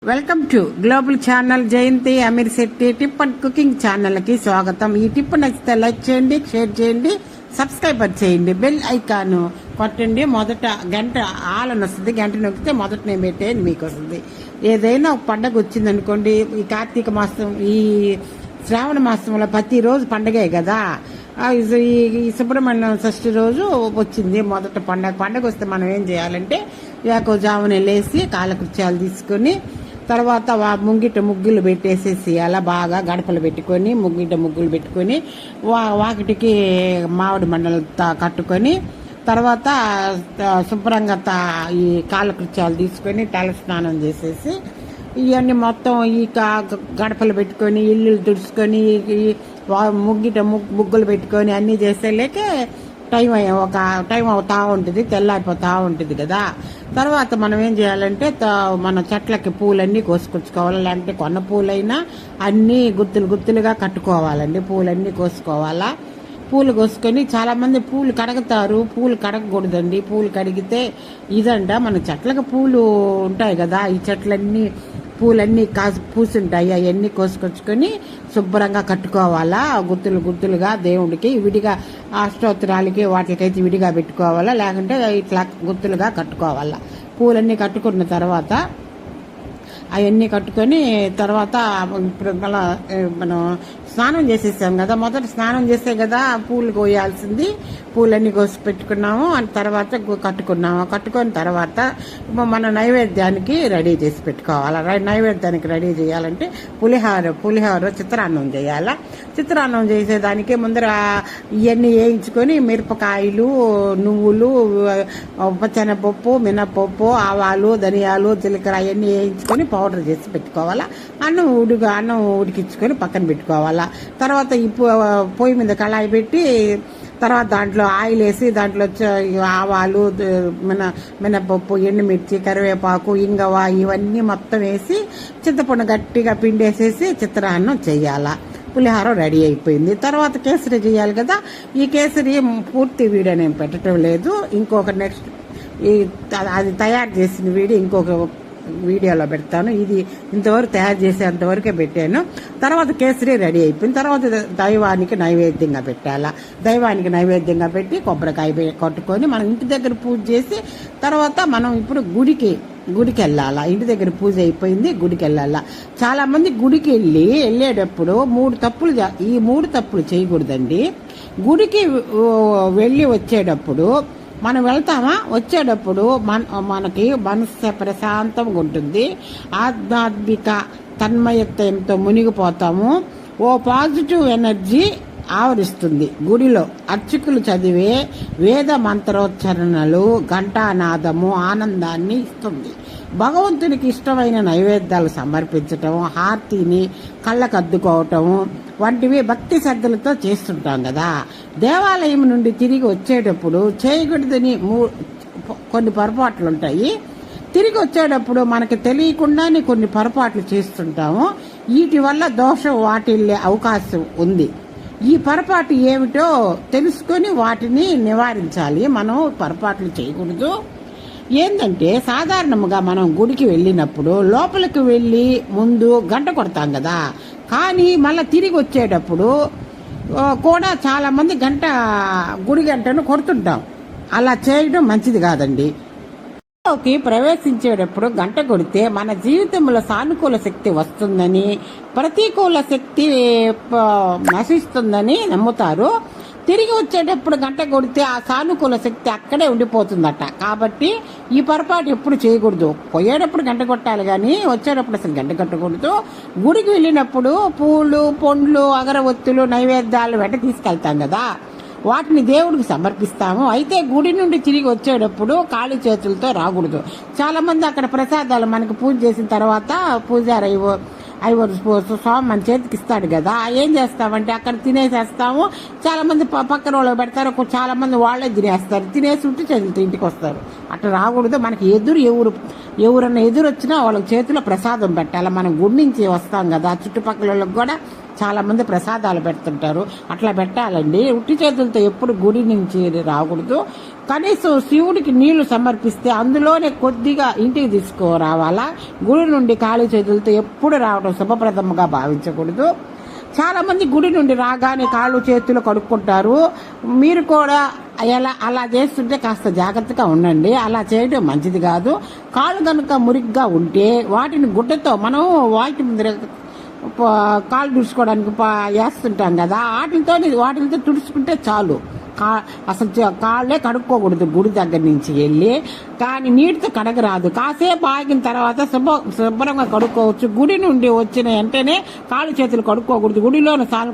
Welcome to global channel Jayanti Amir Shetty tip and cooking ఛానల్కి స్వాగతం. ఈ టిప్ నచ్చితే లైక్ చేయండి, షేర్ చేయండి, సబ్స్క్రైబర్ చేయండి, బెల్ ఐకాన్ కొట్టండి. మొదట గంట ఆలని వస్తుంది, గంట నొక్కితే మొదట నేను పెట్టేది మీకు వస్తుంది. ఏదైనా ఒక పండగ వచ్చింది అనుకోండి, ఈ కార్తీక మాసం, ఈ శ్రావణ మాసంలో ప్రతిరోజు పండగే కదా. ఈ సుబ్రహ్మణ్యం షష్ఠి రోజు వచ్చింది మొదట పండగ వస్తే మనం ఏం చేయాలంటే జామున లేసి కాలకృత్యాలు తీసుకొని తర్వాత ముంగిట ముగ్గులు పెట్టేసేసి అలా బాగా గడపలు పెట్టుకొని ముంగిట ముగ్గులు పెట్టుకొని వాకిటికి మామిడి మండలు కట్టుకొని తర్వాత శుభ్రంగా ఈ కాలకృత్యాలు తీసుకొని తల స్నానం చేసేసి ఇవన్నీ మొత్తం ఈ గడపలు పెట్టుకొని ఇల్లు తుడుచుకొని ముగ్గిట ముగ్గులు పెట్టుకొని అన్నీ చేసేలేకే టైం అవుతా ఉంటుంది, తెల్లారిపోతా ఉంటుంది కదా. తర్వాత మనం ఏం చేయాలంటే మన చెట్లకి పూలన్నీ కోసుకొచ్చుకోవాలి, లేదంటే కొన్న పూలైనా అన్నీ గుత్తులుగా కట్టుకోవాలండి. పూలన్నీ కోసుకోవాలా. పూలు కోసుకొని చాలా మంది పూలు కడగతారు, పూలు కడగకూడదండి. పూలు కడిగితే ఇదంట మన చెట్లకు పూలు ఉంటాయి కదా, ఈ చెట్లన్నీ పూలన్నీ పూసుంటాయి, అవన్నీ కోసుకొచ్చుకొని శుభ్రంగా కట్టుకోవాలా. గుత్తులుగా దేవుడికి విడిగా అష్టోత్తరాలకి వాటికైతే విడిగా పెట్టుకోవాలా, లేకుంటే ఇట్లా గుత్తులుగా కట్టుకోవాలా. పూలన్నీ కట్టుకున్న తర్వాత అవన్నీ కట్టుకొని తర్వాత ఇప్పుడు మళ్ళా మనం స్నానం చేసేసాం కదా, మొదట స్నానం చేస్తే కదా పూలు కోయాల్సింది. పూలన్నీ కోసి పెట్టుకున్నాము, అని తర్వాత కట్టుకున్న తర్వాత మన నైవేద్యానికి రెడీ చేసి పెట్టుకోవాలి. నైవేద్యానికి రెడీ చేయాలంటే పులిహోర చిత్రాన్నం చేయాలా. చిత్రాన్నం చేసేదానికి ముందర ఇవన్నీ వేయించుకొని మిరపకాయలు, నువ్వులు, శనగపప్పు, మినపప్పు, ఆవాలు, ధనియాలు, జీలకర్ర అవన్నీ వేయించుకొని పౌడర్ చేసి పెట్టుకోవాలా. అన్నం ఉడికించుకొని పక్కన పెట్టుకోవాలా. తర్వాత ఈ పొయ్యి మీద కళాయి పెట్టి తర్వాత దాంట్లో ఆయిల్ వేసి దాంట్లో ఆవాలు, మినపప్పు, ఎండుమిర్చి, కరివేపాకు, ఇంగవ ఇవన్నీ మొత్తం వేసి చింతపండు గట్టిగా పిండేసేసి చిత్రాన్నం చేయాలా. పులిహోర రెడీ అయిపోయింది. తర్వాత కేసరి చేయాలి కదా. ఈ కేసరి పూర్తి వీడియో నేను పెట్టడం లేదు, ఇంకొక నెక్స్ట్ అది తయారు చేసిన వీడియో ఇంకొక వీడియోలో పెడతాను. ఇది ఇంతవరకు తయారు చేసేంతవరకే పెట్టాను. తర్వాత కేసరి రెడీ అయిపోయింది. తర్వాత దైవానికి నైవేద్యంగా పెట్టాలా. దైవానికి నైవేద్యంగా పెట్టి కొబ్బరికాయ కొట్టుకొని మనం ఇంటి దగ్గర పూజ చేసి తర్వాత మనం ఇప్పుడు గుడికి వెళ్ళాలా. ఇంటి దగ్గర పూజ అయిపోయింది, గుడికి వెళ్ళాలా. చాలా మంది గుడికి వెళ్ళేటప్పుడు ఈ మూడు తప్పులు చేయకూడదండి. గుడికి వెళ్ళి వచ్చేటప్పుడు మనం వెళ్తామా, వచ్చేటప్పుడు మనకి మనసు ప్రశాంతంగా ఉంటుంది, ఆధ్యాత్మిక తన్మయత్వంతో మునిగిపోతాము, ఓ పాజిటివ్ ఎనర్జీ ఆవరిస్తుంది. గుడిలో అర్చకులు చదివే వేద మంత్రోచ్చరణలు, ఘంటానాదము ఆనందాన్ని ఇస్తుంది. భగవంతునికి ఇష్టమైన నైవేద్యాలు సమర్పించటం, హారతిని కళ్ళకద్దుకోవటం వంటివి భక్తి శ్రద్ధలతో చేస్తుంటాం కదా. దేవాలయం నుండి తిరిగి వచ్చేటప్పుడు చేయకూడదని కొన్ని పొరపాట్లు ఉంటాయి. తిరిగి వచ్చేటప్పుడు మనకి తెలియకుండానే కొన్ని పొరపాట్లు చేస్తుంటాము. వీటి వల్ల దోషం వాటిల్లే అవకాశం ఉంది. ఈ పొరపాటు ఏమిటో తెలుసుకొని వాటిని నివారించాలి. మనం పొరపాట్లు చేయకూడదు. ఏంటంటే సాధారణంగా మనం గుడికి వెళ్ళినప్పుడు లోపలికి వెళ్ళి ముందు గంట కొడతాం కదా, కానీ మళ్ళీ తిరిగి వచ్చేటప్పుడు కూడా చాలా మంది గుడి గంటను కొడుతుంటాం. అలా చేయడం మంచిది కాదండి. ప్రవేశించేటప్పుడు గంట కొడితే మన జీవితంలో సానుకూల శక్తి వస్తుందని, ప్రతికూల శక్తి నశిస్తుందని నమ్ముతారు. తిరిగి వచ్చేటప్పుడు గంట కొడితే ఆ సానుకూల శక్తి అక్కడే ఉండిపోతుందట. కాబట్టి ఈ పొరపాటు ఎప్పుడు చేయకూడదు. పోయేటప్పుడు గంట కొట్టాలి కానీ వచ్చేటప్పుడు అసలు గంట కొట్టకూడదు. గుడికి వెళ్ళినప్పుడు పూలు, పండ్లు, అగరవత్తులు, నైవేద్యాలు వెంట తీసుకెళ్తాం కదా, వాటిని దేవుడికి సమర్పిస్తాము. అయితే గుడి నుండి తిరిగి వచ్చేటప్పుడు ఖాళీ చేతులతో రాకూడదు. చాలా మంది అక్కడ ప్రసాదాలు మనకి పూజ చేసిన తర్వాత పూజారి స్వామి మన చేతికి ఇస్తాడు కదా, ఏం చేస్తామంటే అక్కడ తినేసేస్తాము. చాలా మంది పక్కన వాళ్ళు పెడతారు, చాలా మంది వాళ్ళే తినేస్తారు. తినేసి ఉంటే చదువుతూ ఇంటికి వస్తారు. అట్లా రాకూడదు. మనకి ఎవరన్నా ఎదురు వచ్చినా వాళ్ళకి చేతిలో ప్రసాదం పెట్టాలి. మనం గుడి నుంచి వస్తాం కదా, చుట్టుపక్కల వాళ్ళకి కూడా చాలా మంది ప్రసాదాలు పెడుతుంటారు. అట్లా పెట్టాలండి. ఉట్టి చేతులతో ఎప్పుడు గుడి నుంచి రాకూడదు. కనీసం శివుడికి నీళ్లు సమర్పిస్తే అందులోనే కొద్దిగా ఇంటికి తీసుకురావాలా. గుడి నుండి ఖాళీ చేతులతో ఎప్పుడు రావడం శుభప్రదముగా భావించకూడదు. చాలా మంది గుడి నుండి రాగానే కాళ్ళు చేతులు కడుక్కుంటారు. మీరు కూడా అలా చేస్తుంటే కాస్త జాగ్రత్తగా ఉండండి. అలా చేయడం మంచిది కాదు. కాళ్ళు కనుక మురిగ్గా ఉంటే వాటిని గుడ్డతో మనం వాటి ముందర కాళ్ళు తుడుచుకోవడానికి వేస్తుంటాం కదా, వాటితో తుడుచుకుంటే చాలు. అసలు కాళ్ళే కడుక్కోకూడదు గుడి దగ్గర నుంచి వెళ్ళి. కానీ నీటితో కడగరాదు. కాసేపు ఆగిన తర్వాత శుభ్రంగా కడుక్కోవచ్చు. గుడి నుండి వచ్చిన వెంటనే కాళ్ళు చేతులు కడుక్కోకూడదు. గుడిలోని సాలు